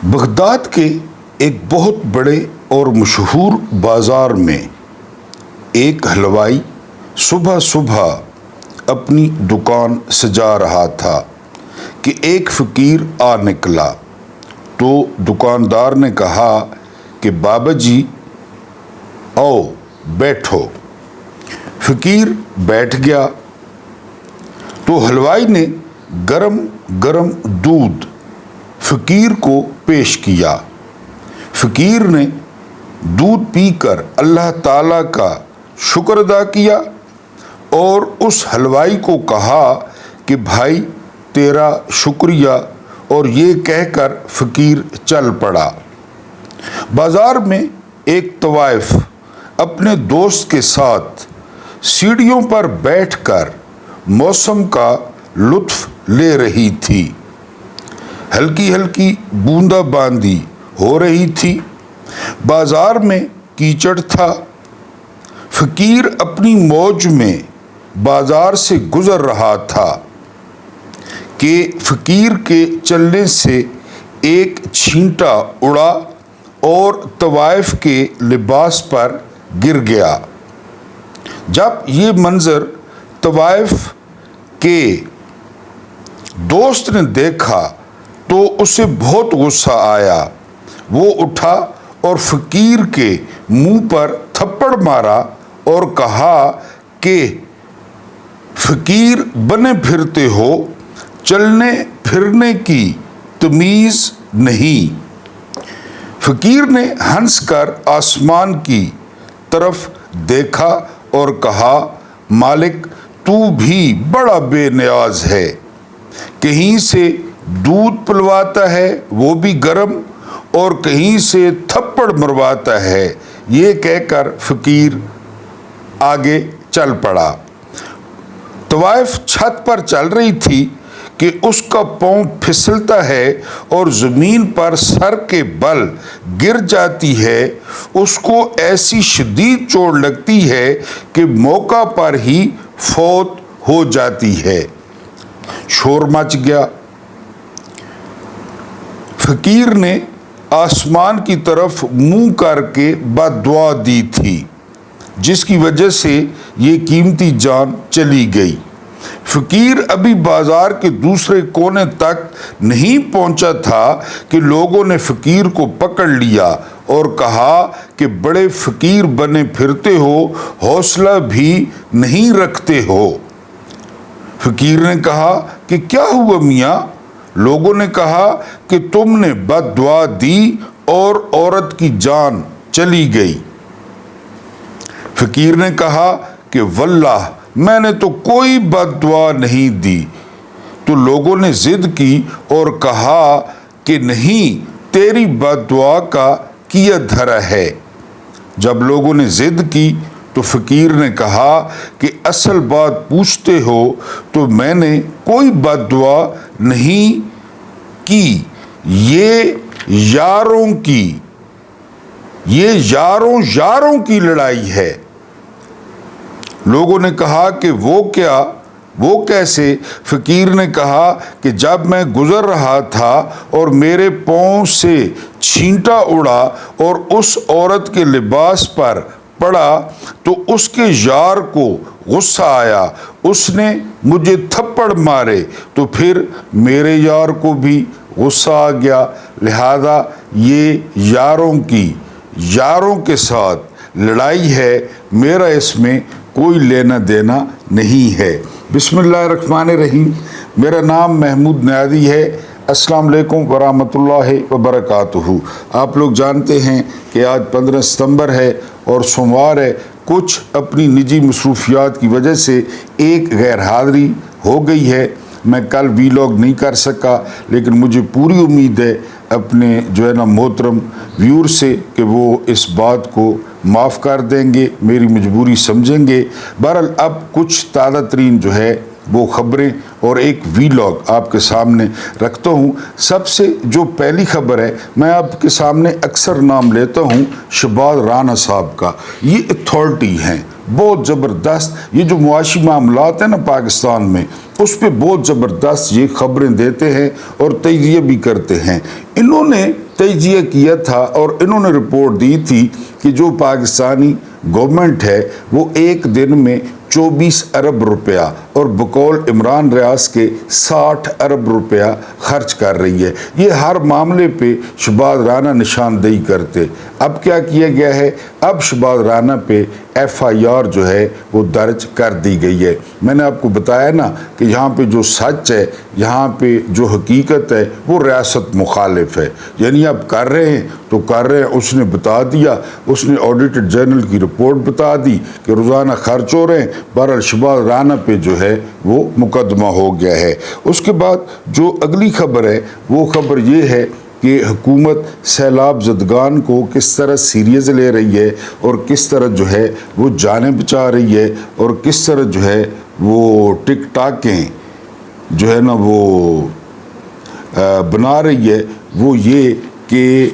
Baghdad کے ایک بہت بڑے اور مشہور بازار میں ایک حلوائی صبح صبح اپنی دکان سجا رہا تھا کہ ایک فقیر آ نکلا تو دکاندار نے کہا کہ بابا جی آؤ بیٹھو۔ فقیر بیٹھ گیا تو حلوائی نے گرم گرم دودھ فقیر کو پیش کیا۔ فقیر نے دودھ پی کر اللہ تعالیٰ کا شکر ادا کیا اور اس حلوائی کو کہا کہ بھائی تیرا شکریہ، اور یہ کہہ کر فقیر چل پڑا۔ بازار میں ایک طوائف اپنے دوست کے ساتھ سیڑھیوں پر بیٹھ کر موسم کا لطف لے رہی تھی۔ ہلکی ہلکی بوندا باندی ہو رہی تھی۔ بازار میں کیچڑ تھا۔ فقیر اپنی موج میں بازار سے گزر رہا تھا کہ فقیر کے چلنے سے ایک چھینٹا اڑا اور طوائف کے لباس پر گر گیا۔ جب یہ منظر طوائف کے دوست نے دیکھا تو اسے بہت غصہ آیا۔ وہ اٹھا اور فقیر کے منہ پر تھپڑ مارا اور کہا کہ فقیر بنے پھرتے ہو، چلنے پھرنے کی تمیز نہیں۔ فقیر نے ہنس کر آسمان کی طرف دیکھا اور کہا مالک تو بھی بڑا بے نیاز ہے، کہیں سے دودھ پلواتا ہے وہ بھی گرم، اور کہیں سے تھپڑ مرواتا ہے۔ یہ کہہ کر فقیر آگے چل پڑا۔ طوائف چھت پر چل رہی تھی کہ اس کا پاؤں پھسلتا ہے اور زمین پر سر کے بل گر جاتی ہے۔ اس کو ایسی شدید چوٹ لگتی ہے کہ موقع پر ہی فوت ہو جاتی ہے۔ شور مچ گیا۔ فقیر نے آسمان کی طرف منہ کر کے بد دعا دی تھی، جس کی وجہ سے یہ قیمتی جان چلی گئی۔ فقیر ابھی بازار کے دوسرے کونے تک نہیں پہنچا تھا کہ لوگوں نے فقیر کو پکڑ لیا اور کہا کہ بڑے فقیر بنے پھرتے ہو، حوصلہ بھی نہیں رکھتے ہو۔ فقیر نے کہا کہ کیا ہوا میاں؟ لوگوں نے کہا کہ تم نے بد دعا دی اور عورت کی جان چلی گئی۔ فقیر نے کہا کہ واللہ میں نے تو کوئی بد دعا نہیں دی۔ تو لوگوں نے ضد کی اور کہا کہ نہیں، تیری بد دعا کا کیا دھرا ہے۔ جب لوگوں نے ضد کی تو فقیر نے کہا کہ اصل بات پوچھتے ہو تو میں نے کوئی بد دعا نہیں کی، یہ یاروں کی لڑائی ہے۔ لوگوں نے کہا کہ وہ کیسے؟ فقیر نے کہا کہ جب میں گزر رہا تھا اور میرے پاؤں سے چھینٹا اڑا اور اس عورت کے لباس پر پڑا تو اس کے یار کو غصہ آیا، اس نے مجھے تھپڑ مارے تو پھر میرے یار کو بھی غصہ آ گیا، لہذا یہ یاروں کے ساتھ لڑائی ہے، میرا اس میں کوئی لینا دینا نہیں ہے۔ بسم اللہ الرحمن الرحیم۔ میرا نام محمود نیازی ہے۔ السلام علیکم ورحمۃ اللہ وبرکاتہ۔ آپ لوگ جانتے ہیں کہ آج 15 ستمبر ہے اور سوموار ہے۔ کچھ اپنی نجی مصروفیات کی وجہ سے ایک غیر حاضری ہو گئی ہے۔ میں کل ویلاگ نہیں کر سکا، لیکن مجھے پوری امید ہے اپنے محترم ویور سے کہ وہ اس بات کو معاف کر دیں گے، میری مجبوری سمجھیں گے۔ بہرحال اب کچھ تازہ ترین وہ خبریں اور ایک ویلاگ آپ کے سامنے رکھتا ہوں۔ سب سے جو پہلی خبر ہے، میں آپ کے سامنے اکثر نام لیتا ہوں شہباز رانا صاحب کا۔ یہ اتھارٹی ہیں، بہت زبردست۔ یہ جو معاشی معاملات ہیں نا پاکستان میں، اس پہ بہت زبردست یہ خبریں دیتے ہیں اور تجزیہ بھی کرتے ہیں۔ انہوں نے تجزیہ کیا تھا اور انہوں نے رپورٹ دی تھی کہ جو پاکستانی گورنمنٹ ہے وہ ایک دن میں 24 ارب روپیہ اور بقول عمران ریاض کے 60 ارب روپیہ خرچ کر رہی ہے۔ یہ ہر معاملے پہ شہباز رانا نشاندہی کرتے۔ اب کیا کیا گیا ہے؟ اب شہباز رانا پہ FIR جو ہے وہ درج کر دی گئی ہے۔ میں نے آپ کو بتایا نا کہ یہاں پہ جو سچ ہے، یہاں پہ جو حقیقت ہے وہ ریاست مخالف ہے، یعنی اب کر رہے ہیں تو کر رہے ہیں۔ اس نے بتا دیا، اس نے آڈیٹر جنرل کی رپورٹ بتا دی کہ روزانہ خرچ ہو رہے ہیں۔ بہرحال شہباز رانا پہ جو ہے وہ مقدمہ ہو گیا ہے۔ اس کے بعد جو اگلی خبر ہے وہ خبر یہ ہے کہ حکومت سیلاب زدگان کو کس طرح سیریز لے رہی ہے اور کس طرح جو ہے وہ جانیں بچا رہی ہے اور کس طرح جو ہے وہ ٹک ٹاکیں جو ہے نا وہ بنا رہی ہے۔ وہ یہ کہ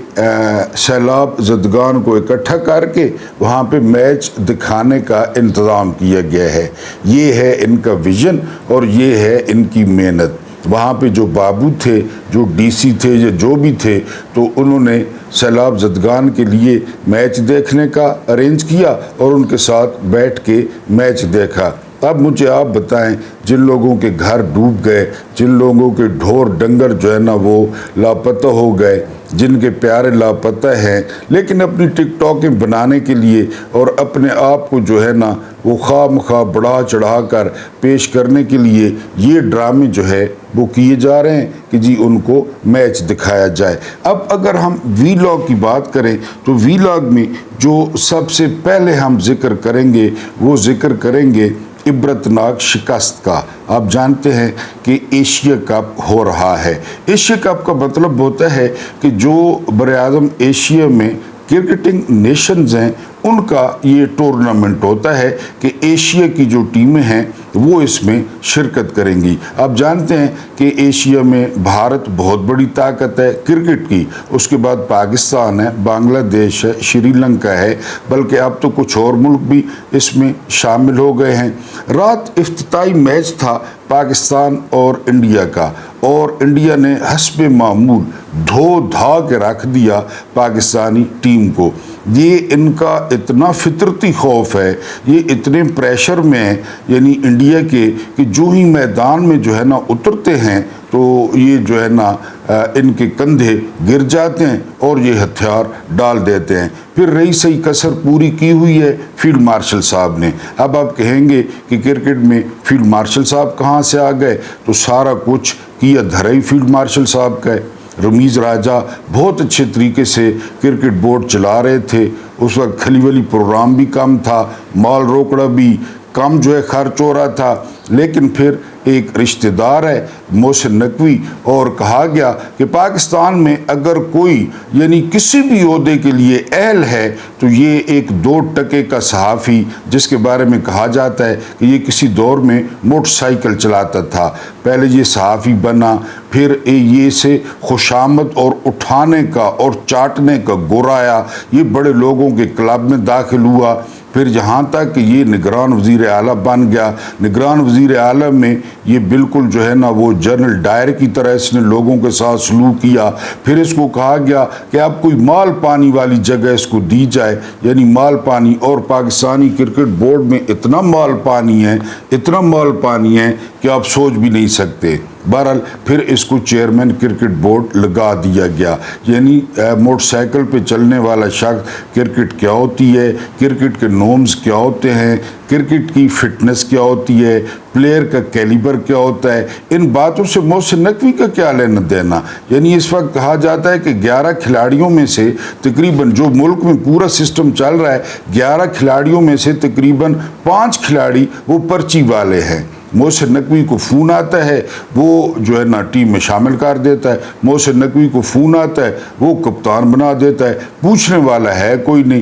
سیلاب زدگان کو اکٹھا کر کے وہاں پہ میچ دکھانے کا انتظام کیا گیا ہے۔ یہ ہے ان کا ویژن اور یہ ہے ان کی محنت۔ وہاں پہ جو بابو تھے، جو DC تھے یا جو بھی تھے، تو انہوں نے سیلاب زدگان کے لیے میچ دیکھنے کا ارینج کیا اور ان کے ساتھ بیٹھ کے میچ دیکھا۔ اب مجھے آپ بتائیں، جن لوگوں کے گھر ڈوب گئے، جن لوگوں کے ڈھور ڈنگر جو ہے نا وہ لاپتہ ہو گئے، جن کے پیارے لاپتہ ہیں، لیکن اپنی ٹک ٹاکیں بنانے کے لیے اور اپنے آپ کو جو ہے نا وہ خواہ مخواہ بڑھا چڑھا کر پیش کرنے کے لیے یہ ڈرامے جو ہے وہ کیے جا رہے ہیں کہ جی ان کو میچ دکھایا جائے۔ اب اگر ہم ویلاگ کی بات کریں تو ویلاگ میں جو سب سے پہلے ہم ذکر کریں گے وہ ذکر کریں گے عبرتناک شکست کا۔ آپ جانتے ہیں کہ ایشیا کپ ہو رہا ہے۔ ایشیا کپ کا مطلب ہوتا ہے کہ جو براعظم ایشیا میں کرکٹنگ نیشنز ہیں ان کا یہ ٹورنامنٹ ہوتا ہے کہ ایشیا کی جو ٹیمیں ہیں وہ اس میں شرکت کریں گی۔ آپ جانتے ہیں کہ ایشیا میں بھارت بہت بڑی طاقت ہے کرکٹ کی، اس کے بعد پاکستان ہے، بنگلہ دیش ہے، سری لنکا ہے، بلکہ اب تو کچھ اور ملک بھی اس میں شامل ہو گئے ہیں۔ رات افتتاحی میچ تھا پاکستان اور انڈیا کا، اور انڈیا نے حسب معمول دھو دھا کے رکھ دیا پاکستانی ٹیم کو۔ یہ ان کا اتنا فطرتی خوف ہے، یہ اتنے پریشر میں ہے یعنی انڈیا کے کہ جو ہی میدان میں جو ہے نا اترتے ہیں تو یہ جو ہے نا ان کے کندھے گر جاتے ہیں اور یہ ہتھیار ڈال دیتے ہیں۔ پھر رہی صحیح کسر پوری کی ہوئی ہے فیلڈ مارشل صاحب نے۔ اب آپ کہیں گے کہ کرکٹ میں فیلڈ مارشل صاحب کہاں سے آ گئے، تو سارا کچھ کیا دھرا ہی فیلڈ مارشل صاحب کا ہے۔ رمیز راجہ بہت اچھے طریقے سے کرکٹ بورڈ چلا رہے تھے، اس وقت کھلی ولی پروگرام بھی کم تھا، مال روکڑا بھی کم جو ہے خرچ ہو رہا تھا، لیکن پھر ایک رشتہ دار ہے محسن نقوی، اور کہا گیا کہ پاکستان میں اگر کوئی یعنی کسی بھی عہدے کے لیے اہل ہے تو یہ ایک 2 ٹکے کا صحافی، جس کے بارے میں کہا جاتا ہے کہ یہ کسی دور میں موٹر سائیکل چلاتا تھا، پہلے یہ صحافی بنا، پھر یہ سے خوشامد اور اٹھانے کا اور چاٹنے کا گرایا، یہ بڑے لوگوں کے کلب میں داخل ہوا، پھر یہاں تک کہ یہ نگران وزیر اعلیٰ بن گیا۔ نگران وزیر اعلیٰ میں یہ بالکل جو ہے نا وہ جنرل ڈائر کی طرح اس نے لوگوں کے ساتھ سلوک کیا۔ پھر اس کو کہا گیا کہ اب کوئی مال پانی والی جگہ اس کو دی جائے، یعنی مال پانی، اور پاکستانی کرکٹ بورڈ میں اتنا مال پانی ہے، اتنا مال پانی ہے کہ آپ سوچ بھی نہیں سکتے۔ بہرحال پھر اس کو چیئرمین کرکٹ بورڈ لگا دیا گیا، یعنی موٹر سائیکل پہ چلنے والا شخص کرکٹ کیا ہوتی ہے، کرکٹ کے نورمز کیا ہوتے ہیں، کرکٹ کی فٹنس کیا ہوتی ہے، پلیئر کا کیلیبر کیا ہوتا ہے، ان باتوں سے محسن نقوی کا کیا لینا دینا۔ یعنی اس وقت کہا جاتا ہے کہ 11 کھلاڑیوں میں سے تقریباً جو ملک میں پورا سسٹم چل رہا ہے، 11 کھلاڑیوں میں سے تقریباً 5 کھلاڑی وہ پرچی والے ہیں۔ محسن نقوی کو فون آتا ہے، وہ جو ہے نا ٹیم میں شامل کر دیتا ہے، محسن نقوی کو فون آتا ہے، وہ کپتان بنا دیتا ہے، پوچھنے والا ہے کوئی نہیں۔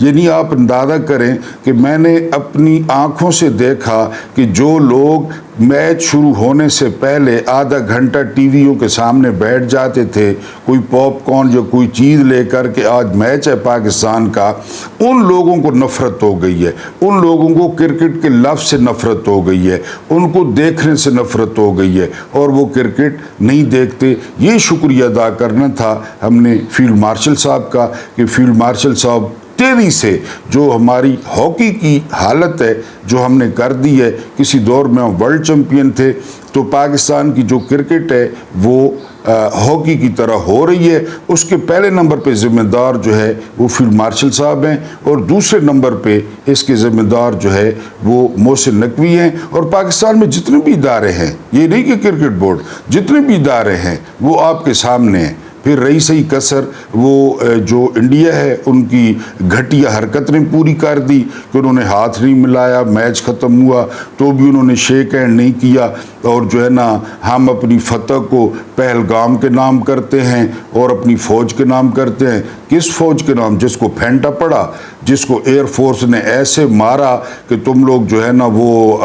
یعنی آپ اندازہ کریں کہ میں نے اپنی آنکھوں سے دیکھا کہ جو لوگ میچ شروع ہونے سے پہلے آدھا گھنٹہ ٹی ویوں کے سامنے بیٹھ جاتے تھے کوئی پاپ کارن یا کوئی چیز لے کر کہ آج میچ ہے پاکستان کا، ان لوگوں کو نفرت ہو گئی ہے، ان لوگوں کو کرکٹ کے لفظ سے نفرت ہو گئی ہے، ان کو دیکھنے سے نفرت ہو گئی ہے اور وہ کرکٹ نہیں دیکھتے۔ یہ شکریہ ادا کرنا تھا ہم نے فیلڈ مارشل صاحب کا کہ فیلڈ مارشل صاحب تیزی سے جو ہماری ہاکی کی حالت ہے جو ہم نے کر دی ہے، کسی دور میں ہم ورلڈ چیمپئن تھے، تو پاکستان کی جو کرکٹ ہے وہ ہاکی کی طرح ہو رہی ہے، اس کے پہلے نمبر پہ ذمہ دار جو ہے وہ فیلڈ مارشل صاحب ہیں، اور دوسرے نمبر پہ اس کے ذمہ دار جو ہے وہ محسن نقوی ہیں۔ اور پاکستان میں جتنے بھی ادارے ہیں، یہ نہیں کہ کرکٹ بورڈ، جتنے بھی ادارے ہیں وہ آپ کے سامنے ہیں۔ پھر رہی صحیح کسر وہ جو انڈیا ہے ان کی گھٹیا حرکت نے پوری کر دی کہ انہوں نے ہاتھ نہیں ملایا، میچ ختم ہوا تو بھی انہوں نے شیک ہینڈ نہیں کیا، اور جو ہے نا ہم اپنی فتح کو پہلگام کے نام کرتے ہیں اور اپنی فوج کے نام کرتے ہیں۔ کس فوج کے نام؟ جس کو پھینٹا پڑا، جس کو ایئر فورس نے ایسے مارا کہ تم لوگ جو ہے نا وہ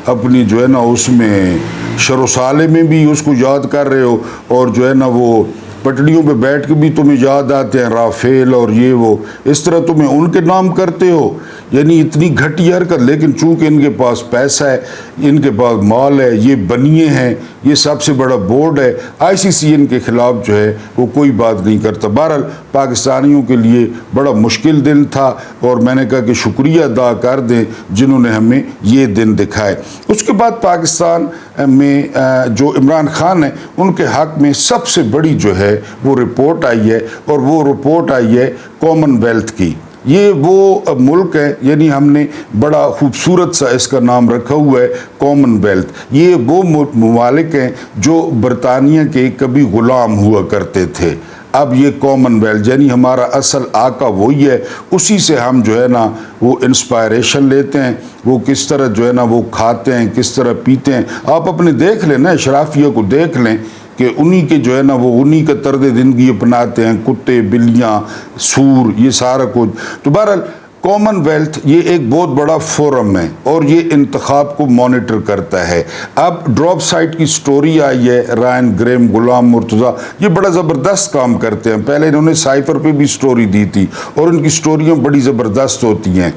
اپنی جو ہے نا اس میں شر و سالے میں بھی اس کو یاد کر رہے ہو، اور جو ہے نا وہ پٹڑیوں پہ بیٹھ کے بھی تمہیں یاد آتے ہیں رافیل اور یہ وہ، اس طرح تمہیں ان کے نام کرتے ہو۔ یعنی اتنی گھٹی حرکت، لیکن چونکہ ان کے پاس پیسہ ہے، ان کے پاس مال ہے، یہ بنیے ہیں، یہ سب سے بڑا بورڈ ہے، آئی سی سی ان کے خلاف جو ہے وہ کوئی بات نہیں کرتا۔ بہرحال پاکستانیوں کے لیے بڑا مشکل دن تھا، اور میں نے کہا کہ شکریہ ادا کر دیں جنہوں نے ہمیں یہ دن دکھائے۔ اس کے بعد پاکستان میں جو عمران خان ہیں ان کے حق میں سب سے بڑی جو ہے وہ رپورٹ آئی ہے، اور وہ رپورٹ آئی ہے کامن ویلتھ کی۔ یہ وہ ملک ہے، یعنی ہم نے بڑا خوبصورت سا اس کا نام رکھا ہوا ہے کامن ویلتھ۔ یہ وہ ممالک ہیں جو برطانیہ کے کبھی غلام ہوا کرتے تھے، اب یہ کامن ویلتھ، یعنی ہمارا اصل آقا وہی ہے، اسی سے ہم جو ہے نا وہ انسپائریشن لیتے ہیں، وہ کس طرح جو ہے نا وہ کھاتے ہیں، کس طرح پیتے ہیں۔ آپ اپنے دیکھ لیں نا، اشرافیہ کو دیکھ لیں کہ انہی کے جو ہے نا وہ انہی کا طرز زندگی اپناتے ہیں، کتے بلیاں سور یہ سارا کچھ۔ تو بہرحال کامن ویلتھ یہ ایک بہت بڑا فورم ہے اور یہ انتخاب کو مانیٹر کرتا ہے۔ اب ڈراپ سائٹ کی سٹوری آئی ہے، رائن گریم، غلام مرتضیٰ، یہ بڑا زبردست کام کرتے ہیں۔ پہلے انہوں نے سائفر پہ بھی سٹوری دی تھی اور ان کی سٹوریاں بڑی زبردست ہوتی ہیں۔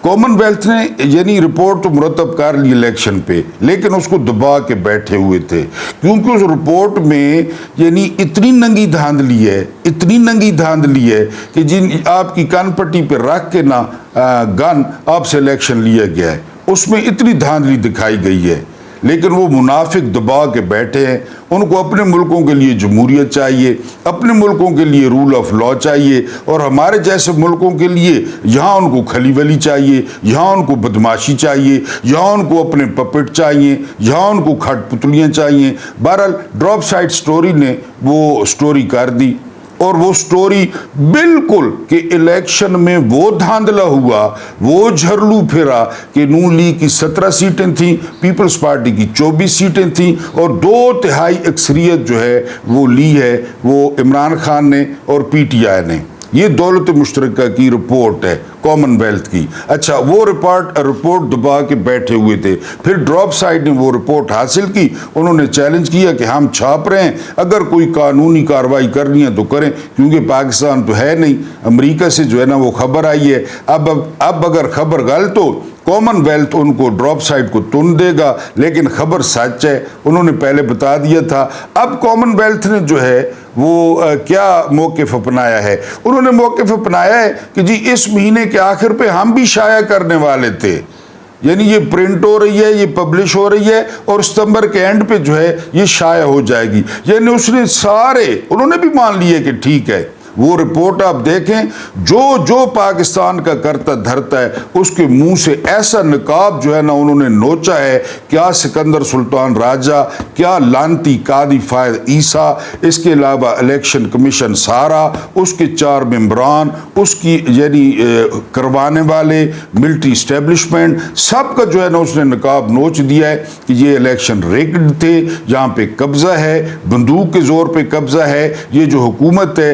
کامن ویلتھ نے یعنی رپورٹ تو مرتب کر لی الیکشن پہ، لیکن اس کو دبا کے بیٹھے ہوئے تھے، کیونکہ اس رپورٹ میں یعنی اتنی ننگی دھاندلی ہے، اتنی ننگی دھاندلی ہے کہ جن آپ کی کان پٹی پہ رکھ کے نا گن آپ سے الیکشن لیا گیا ہے، اس میں اتنی دھاندلی دکھائی گئی ہے۔ لیکن وہ منافق دبا کے بیٹھے ہیں، ان کو اپنے ملکوں کے لیے جمہوریت چاہیے، اپنے ملکوں کے لیے رول آف لا چاہیے، اور ہمارے جیسے ملکوں کے لیے یہاں ان کو کھلی ولی چاہیے، یہاں ان کو بدماشی چاہیے، یہاں ان کو اپنے پپٹ چاہیے، یہاں ان کو کھٹ پتلیاں چاہیے۔ بہرحال ڈراپ سائٹ سٹوری نے وہ سٹوری کر دی، اور وہ سٹوری بالکل کہ الیکشن میں وہ دھاندلا ہوا، وہ جھرلو پھرا کہ نون لیگ کی 17 سیٹیں تھیں، پیپلز پارٹی کی 24 سیٹیں تھیں، اور 2/3 اکثریت جو ہے وہ لی ہے وہ عمران خان نے اور پی ٹی آئی نے۔ یہ دولت مشترکہ کی رپورٹ ہے کامن ویلتھ کی۔ اچھا، وہ رپورٹ دبا کے بیٹھے ہوئے تھے، پھر ڈراپ سائٹ نے وہ رپورٹ حاصل کی، انہوں نے چیلنج کیا کہ ہم چھاپ رہے ہیں، اگر کوئی قانونی کارروائی کرنی ہے تو کریں، کیونکہ پاکستان تو ہے نہیں، امریکہ سے جو ہے نا وہ خبر آئی ہے۔ اب اگر خبر غلط ہو، کامن ویلتھ ان کو ڈراپ سائٹ کو تن دے گا، لیکن خبر سچ ہے، انہوں نے پہلے بتا دیا تھا۔ اب کامن ویلتھ نے جو ہے وہ کیا موقف اپنایا ہے؟ انہوں نے موقف اپنایا ہے کہ جی اس مہینے کے آخر پہ ہم بھی شائع کرنے والے تھے، یعنی یہ پرنٹ ہو رہی ہے، یہ پبلش ہو رہی ہے، اور ستمبر کے اینڈ پہ جو ہے یہ شائع ہو جائے گی۔ یعنی اس نے انہوں نے بھی مان لیے کہ ٹھیک ہے۔ وہ رپورٹ آپ دیکھیں، جو پاکستان کا کرتا دھرتا ہے اس کے منہ سے ایسا نقاب جو ہے نا انہوں نے نوچا ہے، کیا سکندر سلطان راجہ، کیا لانتی قاضی فائد عیسیٰ، اس کے علاوہ الیکشن کمیشن سارا، اس کے 4 ممبران، اس کی یعنی کروانے والے ملٹری اسٹیبلشمنٹ، سب کا جو ہے نا اس نے نقاب نوچ دیا ہے کہ یہ الیکشن ریگڈ تھے، یہاں پہ قبضہ ہے، بندوق کے زور پہ قبضہ ہے، یہ جو حکومت ہے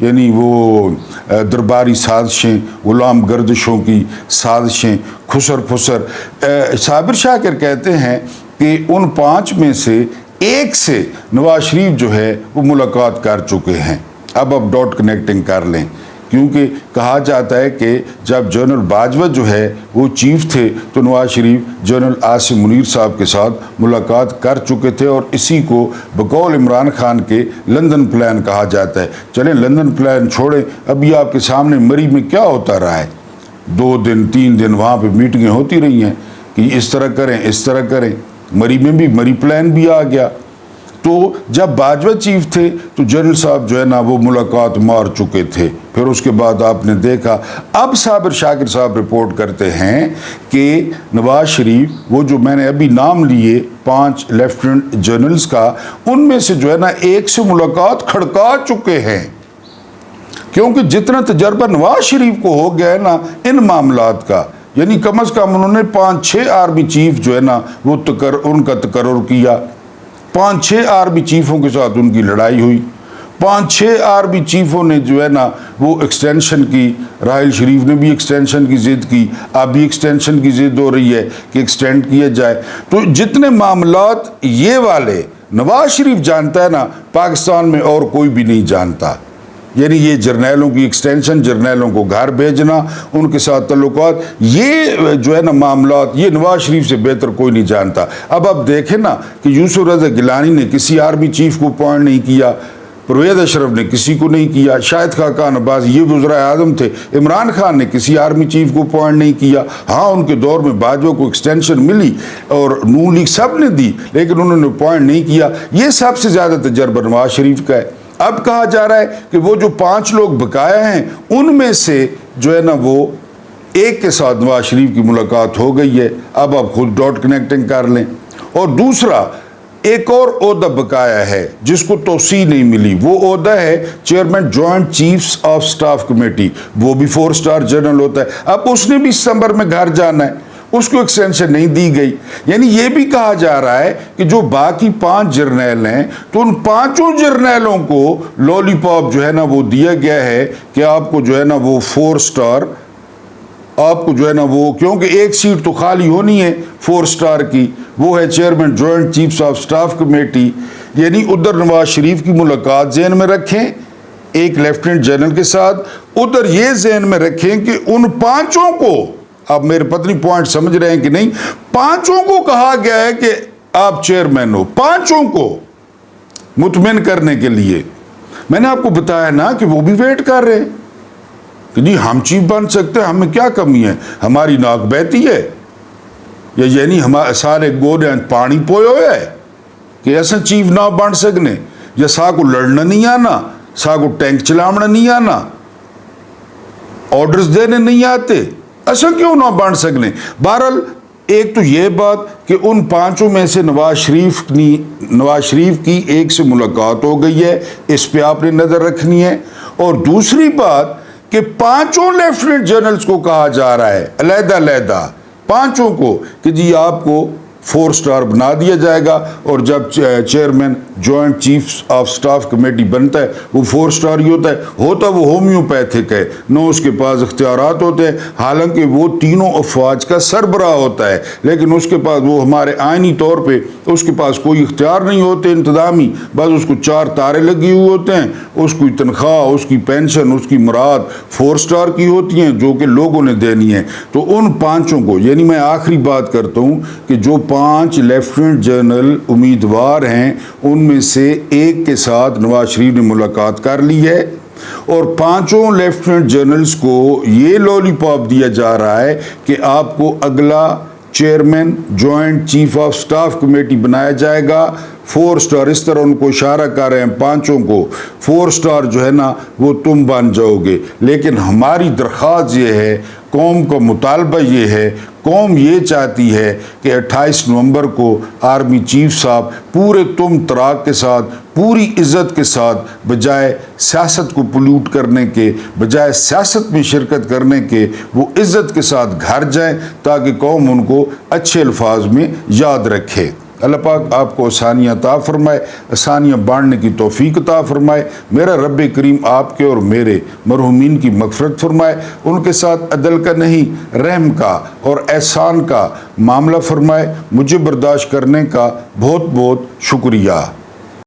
یعنی وہ درباری سازشیں، غلام گردشوں کی سازشیں، خسر پھسر۔ صابر شاکر کہتے ہیں کہ ان 5 میں سے ایک سے نواز شریف جو ہے وہ ملاقات کر چکے ہیں۔ اب ڈاٹ کنیکٹنگ کر لیں، کیونکہ کہا جاتا ہے کہ جب جنرل باجوہ جو ہے وہ چیف تھے تو نواز شریف جنرل عاصم منیر صاحب کے ساتھ ملاقات کر چکے تھے، اور اسی کو بقول عمران خان کے لندن پلان کہا جاتا ہے۔ چلیں لندن پلان چھوڑیں، ابھی آپ کے سامنے مری میں کیا ہوتا رہا ہے، 2 دن 3 دن وہاں پہ میٹنگیں ہوتی رہی ہیں کہ اس طرح کریں اس طرح کریں۔ مری میں بھی مری پلان بھی آ گیا۔ تو جب باجوہ چیف تھے تو جنرل صاحب جو ہے نا وہ ملاقات مار چکے تھے، پھر اس کے بعد آپ نے دیکھا۔ اب صابر شاکر صاحب رپورٹ کرتے ہیں کہ نواز شریف وہ جو میں نے ابھی نام لیے 5 لیفٹیننٹ جنرلز کا، ان میں سے جو ہے نا ایک سے ملاقات کھڑکا چکے ہیں، کیونکہ جتنا تجربہ نواز شریف کو ہو گیا ہے نا ان معاملات کا، یعنی کم از کم انہوں نے 5-6 آرمی چیف جو ہے نا وہ ان کا تقرر کیا، 5-6 آرمی چیفوں کے ساتھ ان کی لڑائی ہوئی، 5-6 آرمی چیفوں نے جو ہے نا وہ ایکسٹینشن کی، راحیل شریف نے بھی ایکسٹینشن کی ضد کی، اب بھی ایکسٹینشن کی ضد ہو رہی ہے کہ ایکسٹینڈ کیا جائے۔ تو جتنے معاملات یہ والے نواز شریف جانتا ہے نا، پاکستان میں اور کوئی بھی نہیں جانتا، یعنی یہ جرنیلوں کی ایکسٹینشن، جرنیلوں کو گھر بھیجنا، ان کے ساتھ تعلقات، یہ جو ہے نا معاملات، یہ نواز شریف سے بہتر کوئی نہیں جانتا۔ اب آپ دیکھیں نا کہ یوسف رضا گیلانی نے کسی آرمی چیف کو اپوائنٹ نہیں کیا، پرویز اشرف نے کسی کو نہیں کیا، شاہد خاقان عباس یہ وزرائے اعظم تھے، عمران خان نے کسی آرمی چیف کو اپوائنٹ نہیں کیا۔ ہاں ان کے دور میں باجوہ کو ایکسٹینشن ملی اور نون لیگ سب نے دی، لیکن انہوں نے اپوائنٹ نہیں کیا۔ یہ سب سے زیادہ تجربہ نواز شریف کا ہے۔ اب کہا جا رہا ہے کہ وہ جو 5 لوگ بقایا ہیں ان میں سے جو ہے نا وہ ایک کے ساتھ نواز شریف کی ملاقات ہو گئی ہے۔ اب آپ خود ڈاٹ کنیکٹنگ کر لیں۔ اور دوسرا ایک اور عہدہ بقایا ہے جس کو توسیع نہیں ملی، وہ عہدہ ہے chairman joint chiefs of staff committee, وہ بھی 4 سٹار جنرل ہوتا ہے۔ اب اس نے بھی ستمبر میں گھر جانا ہے، اس کو ایکسٹینشن نہیں دی گئی۔ یعنی یہ بھی کہا جا رہا ہے کہ جو باقی 5 جرنیل ہیں تو ان 5 جرنیلوں کو لولی پاپ جو ہے نا وہ دیا گیا ہے کہ آپ کو جو ہے نا وہ 4 سٹار، آپ کو جو ہے نا وہ، کیونکہ ایک سیٹ تو خالی ہونی ہے 4 سٹار کی، وہ ہے chairman joint chiefs of staff committee. یعنی ادھر نواز شریف کی ملاقات ذہن میں رکھیں ایک لیفٹیننٹ جنرل کے ساتھ، ادھر یہ ذہن میں رکھیں کہ ان 5 کو، آپ میرے پتنی پوائنٹ سمجھ رہے ہیں کہ نہیں، 5 کو کہا گیا ہے کہ آپ چیئرمین ہو، 5 کو مطمئن کرنے کے لیے۔ میں نے آپ کو بتایا نا کہ وہ بھی ویٹ کر رہے ہیں کہ جی ہم چیف بن سکتے ہیں، ہمیں کیا کمی ہے، ہماری ناک بہتی ہے، یا یعنی ہمارے سارے گوڑے پانی پوئے ہوئے ہے کہ ایسا چیف نہ بن سکنے، یا سا کو لڑنا نہیں آنا، سا کو ٹینک چلانا نہیں آنا، آرڈرز دینے نہیں آتے، ایسا کیوں نہ بن سکنے۔ بہرحال ایک تو یہ بات کہ ان 5 میں سے نواز شریف کی ایک سے ملاقات ہو گئی ہے، اس پہ آپ نے نظر رکھنی ہے۔ اور دوسری بات کہ 5 لیفٹیننٹ جنرلز کو کہا جا رہا ہے علیحدہ علیحدہ 5 کو کہ جی آپ کو 4 سٹار بنا دیا جائے گا، اور جب chairman joint chiefs of staff committee بنتا ہے وہ 4 سٹار ہی ہوتا وہ ہومیوپیتھک ہے، نہ اس کے پاس اختیارات ہوتے ہیں، حالانکہ وہ تینوں افواج کا سربراہ ہوتا ہے، لیکن اس کے پاس وہ ہمارے آئینی طور پہ اس کے پاس کوئی اختیار نہیں ہوتے انتظامی، بس اس کو 4 تارے لگے ہوئے ہوتے ہیں، اس کی تنخواہ، اس کی پینشن، اس کی مراد 4 سٹار کی ہوتی ہیں جو کہ لوگوں نے دینی ہے۔ تو ان 5 کو، یعنی میں آخری بات کرتا ہوں کہ جو 5 لیفٹیننٹ جنرل امیدوار ہیں ان میں سے ایک کے ساتھ نواز شریف نے ملاقات کر لی ہے، اور 5 لیفٹیننٹ جنرلز کو یہ لولی پاپ دیا جا رہا ہے کہ آپ کو اگلا chairman joint chief of staff committee بنایا جائے گا 4 سٹار، اس طرح ان کو اشارہ کر رہے ہیں 5 کو 4 سٹار جو ہے نا وہ تم بن جاؤ گے۔ لیکن ہماری درخواست یہ ہے، قوم کا مطالبہ یہ ہے، قوم یہ چاہتی ہے کہ 28 نومبر کو آرمی چیف صاحب پورے تم تراک کے ساتھ، پوری عزت کے ساتھ، بجائے سیاست کو پلیوٹ کرنے کے، بجائے سیاست میں شرکت کرنے کے، وہ عزت کے ساتھ گھر جائیں تاکہ قوم ان کو اچھے الفاظ میں یاد رکھے۔ اللہ پاک آپ کو آسانیاں عطا فرمائے، آسانیاں بانٹنے کی توفیق عطا فرمائے۔ میرا رب کریم آپ کے اور میرے مرحومین کی مغفرت فرمائے، ان کے ساتھ عدل کا نہیں رحم کا اور احسان کا معاملہ فرمائے۔ مجھے برداشت کرنے کا بہت بہت شکریہ۔